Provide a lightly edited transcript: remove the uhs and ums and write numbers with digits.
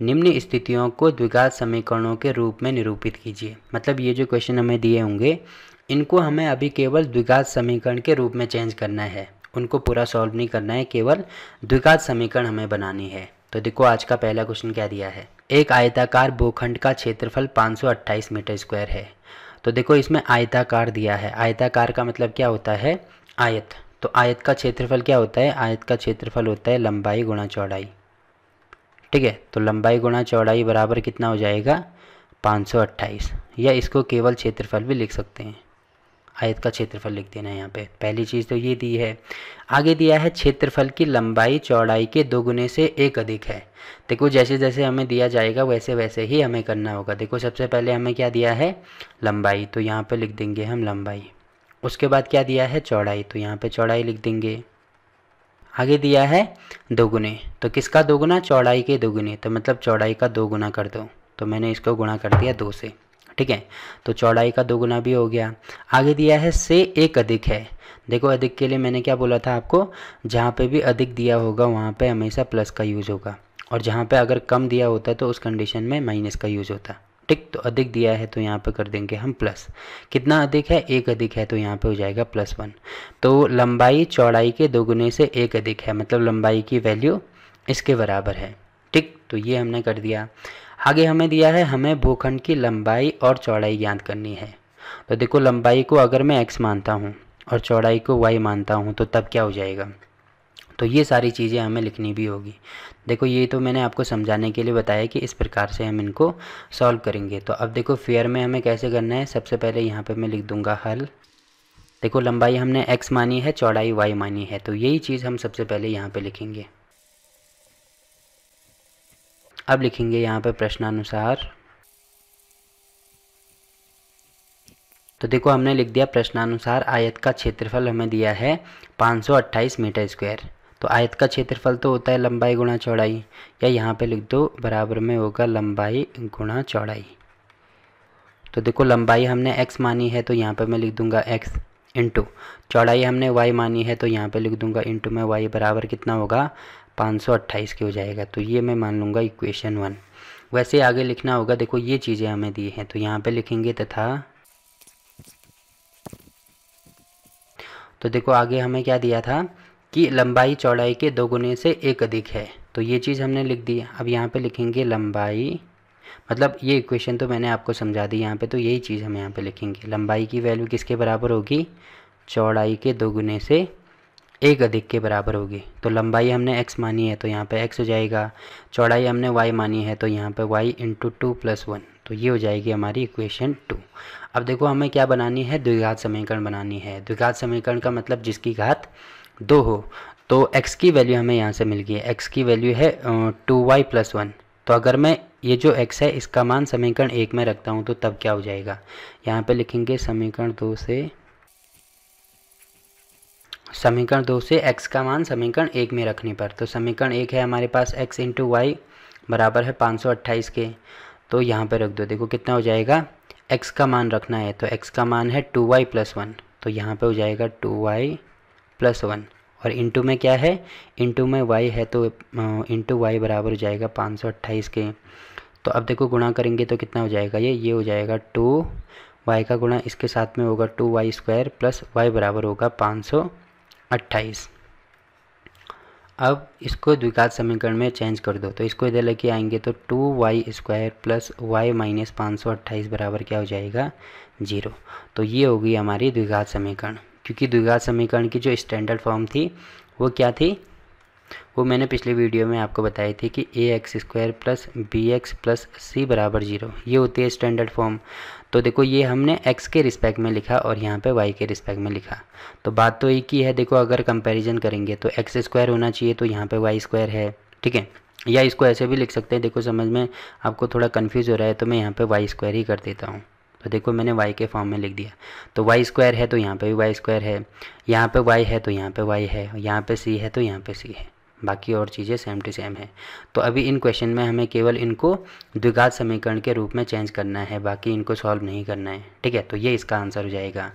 निम्न स्थितियों को द्विघात समीकरणों के रूप में निरूपित कीजिए। मतलब ये जो क्वेश्चन हमें दिए होंगे इनको हमें अभी केवल द्विघात समीकरण के रूप में चेंज करना है, उनको पूरा सॉल्व नहीं करना है, केवल द्विघात समीकरण हमें बनानी है। तो देखो आज का पहला क्वेश्चन क्या दिया है, एक आयताकार भूखंड का क्षेत्रफल 528 मीटर स्क्वायर है। तो देखो इसमें आयताकार दिया है, आयताकार का मतलब क्या होता है, आयत। तो आयत का क्षेत्रफल क्या होता है, आयत का क्षेत्रफल होता है लंबाई गुणा चौड़ाई। ठीक है, तो लंबाई गुणा चौड़ाई बराबर कितना हो जाएगा 528, या इसको केवल क्षेत्रफल भी लिख सकते हैं, आयत का क्षेत्रफल लिख देना है यहाँ पे। पहली चीज़ तो ये दी है। आगे दिया है क्षेत्रफल की लंबाई चौड़ाई के 2 गुने से 1 अधिक है। देखो जैसे जैसे हमें दिया जाएगा वैसे वैसे ही हमें करना होगा। देखो सबसे पहले हमें क्या दिया है, लंबाई, तो यहाँ पे लिख देंगे हम लंबाई। उसके बाद क्या दिया है, चौड़ाई, तो यहाँ पे चौड़ाई लिख देंगे। आगे दिया है 2 गुने, तो किसका 2 गुना, चौड़ाई के 2 गुने, तो मतलब चौड़ाई का 2 गुना कर दो। तो मैंने इसको गुणा कर दिया 2 से। ठीक है, तो चौड़ाई का 2 गुना भी हो गया। आगे दिया है से 1 अधिक है। देखो अधिक के लिए मैंने क्या बोला था आपको, जहाँ पे भी अधिक दिया होगा वहाँ पे हमेशा प्लस का यूज़ होगा, और जहाँ पे अगर कम दिया होता है तो उस कंडीशन में माइनस का यूज़ होता। ठीक, तो अधिक दिया है तो यहाँ पे कर देंगे हम प्लस। कितना अधिक है, 1 अधिक है, तो यहाँ पे हो जाएगा +1। तो लंबाई चौड़ाई के 2 गुने से 1 अधिक है, मतलब लंबाई की वैल्यू इसके बराबर है। ठीक, तो ये हमने कर दिया। आगे हमें दिया है हमें भूखंड की लंबाई और चौड़ाई ज्ञात करनी है। तो देखो लंबाई को अगर मैं x मानता हूँ और चौड़ाई को y मानता हूँ तो तब क्या हो जाएगा, तो ये सारी चीज़ें हमें लिखनी भी होगी। देखो ये तो मैंने आपको समझाने के लिए बताया कि इस प्रकार से हम इनको सॉल्व करेंगे। तो अब देखो फेयर में हमें कैसे करना है, सबसे पहले यहाँ पे मैं लिख दूंगा हल। देखो लंबाई हमने x मानी है, चौड़ाई y मानी है, तो यही चीज़ हम सबसे पहले यहाँ पे लिखेंगे। अब लिखेंगे यहाँ पे प्रश्नानुसार। तो देखो हमने लिख दिया प्रश्नानुसार आयत का क्षेत्रफल हमें दिया है 528 मीटर स्क्वायर। तो आयत का क्षेत्रफल तो होता है लंबाई गुणा चौड़ाई, या यहाँ पे लिख दो बराबर में होगा लंबाई गुणा चौड़ाई। तो देखो लंबाई हमने x मानी है तो यहाँ पे मैं लिख दूंगा x इंटू चौड़ाई हमने y मानी है तो यहाँ पे लिख दूंगा इंटू में y बराबर कितना होगा 528 के हो जाएगा। तो ये मैं मान लूँगा इक्वेशन 1। वैसे आगे लिखना होगा, देखो ये चीज़ें हमें दी हैं तो यहाँ पे लिखेंगे तथा। तो देखो आगे हमें क्या दिया था कि लंबाई चौड़ाई के 2 गुने से 1 अधिक है, तो ये चीज़ हमने लिख दी। अब यहाँ पे लिखेंगे लंबाई, मतलब ये इक्वेशन तो मैंने आपको समझा दी यहाँ पे, तो यही चीज़ हम यहाँ पे लिखेंगे। लंबाई की वैल्यू किसके बराबर होगी, चौड़ाई के 2 गुने से 1 अधिक के बराबर होगी। तो लंबाई हमने x मानी है तो यहाँ पे x हो जाएगा, चौड़ाई हमने y मानी है तो यहाँ पे y इंटू 2 + 1, तो ये हो जाएगी हमारी इक्वेशन 2। अब देखो हमें क्या बनानी है, द्विघात समीकरण बनानी है। द्विघात समीकरण का मतलब जिसकी घात 2 हो। तो x की वैल्यू हमें यहाँ से मिल गई है, x की वैल्यू है 2y + 1। तो अगर मैं ये जो x है इसका मान समीकरण 1 में रखता हूँ तो तब क्या हो जाएगा, यहाँ पे लिखेंगे समीकरण 2 से x का मान समीकरण 1 में रखने पर। तो समीकरण 1 है हमारे पास x इंटू वाई बराबर है 528 के, तो यहाँ पे रख दो। देखो कितना हो जाएगा, x का मान रखना है तो x का मान है 2y + 1, तो यहाँ पे हो जाएगा 2y + 1, और इंटू में क्या है, इंटू में y है तो इंटू वाई बराबर हो जाएगा 528 के। तो अब देखो गुणा करेंगे तो कितना हो जाएगा, ये हो जाएगा 2y का गुणा इसके साथ में होगा 2y² + y बराबर होगा 528। अब इसको द्विघात समीकरण में चेंज कर दो, तो इसको इधर लेके आएंगे तो 2y² + y - 528 बराबर क्या हो जाएगा 0। तो ये होगी हमारी द्विघात समीकरण। क्योंकि द्विघात समीकरण की जो स्टैंडर्ड फॉर्म थी वो क्या थी, वो मैंने पिछले वीडियो में आपको बताई थी कि ax² + bx + c बराबर 0, ये होती है स्टैंडर्ड फॉर्म। तो देखो ये हमने x के रिस्पेक्ट में लिखा और यहाँ पे y के रिस्पेक्ट में लिखा, तो बात तो एक ही है। देखो अगर कंपैरिजन करेंगे तो x² होना चाहिए तो यहाँ पे y² है, ठीक है। या इसको ऐसे भी लिख सकते हैं, देखो समझ में आपको थोड़ा कन्फ्यूज़ हो रहा है तो मैं यहाँ पे y² ही कर देता हूँ। तो देखो मैंने y के फॉर्म में लिख दिया, तो y² है तो यहाँ पे भी y² है, यहाँ पे y है तो यहाँ पे y है, यहाँ पे c है तो यहाँ पे c है, बाकी और चीज़ें सेम टू सेम है। तो अभी इन क्वेश्चन में हमें केवल इनको द्विघात समीकरण के रूप में चेंज करना है, बाकी इनको सॉल्व नहीं करना है, ठीक है। तो ये इसका आंसर हो जाएगा।